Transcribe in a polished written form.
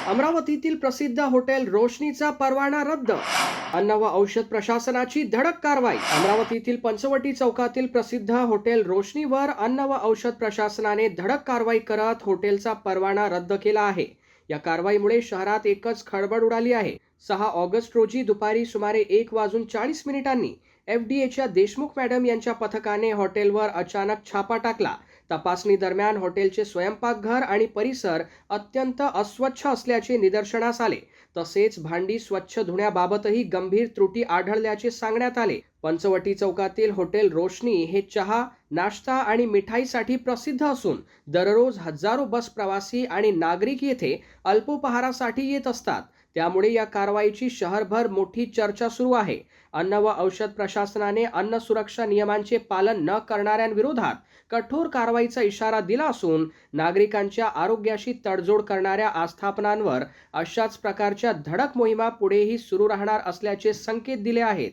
अमरावतीतील प्रसिद्ध हॉटेल रोशनीचा परवाना रद्द. अन्न व औषध प्रशासनाची धडक कारवाई. अमरावतीतील पंचवटी चौकातील प्रसिद्ध हॉटेल रोशनीवर अन्न व औषध प्रशासनाने धडक कारवाई करत हॉटेलचा परवाना रद्द केला आहे. या कारवाईमुळे शहरात एकच खळबळ उडाली आहे. 6 ऑगस्ट रोजी दुपारी सुमारे 1:40 एफडीएच्या देशमुख मॅडम यांच्या पथकाने हॉटेलवर अचानक छापा टाकला. तपासणी दरम्यान हॉटेलचे स्वयंपाकघर आणि परिसर अत्यंत अस्वच्छ असल्याचे निदर्शनास आले. तसेच भांडी स्वच्छ धुण्याबाबतही गंभीर त्रुटी आढळल्याचे सांगण्यात आले. पंचवटी चौकातील हॉटेल रोशनी हे चहा, नाश्ता आणि मिठाईसाठी प्रसिद्ध असून दररोज हजारो बस प्रवासी आणि नागरिक येथे अल्पोपहारासाठी येत असतात. त्यामुळे या कारवाईची शहरभर मोठी चर्चा सुरू आहे. अन्न व औषध प्रशासनाने अन्न सुरक्षा नियमांचे पालन न करणाऱ्यांविरोधात कठोर कारवाईचा इशारा दिला असून नागरिकांच्या आरोग्याशी तडजोड करणाऱ्या आस्थापनांवर अशाच प्रकारच्या धडक मोहिमा पुढेही सुरू राहणार असल्याचे संकेत दिले आहेत.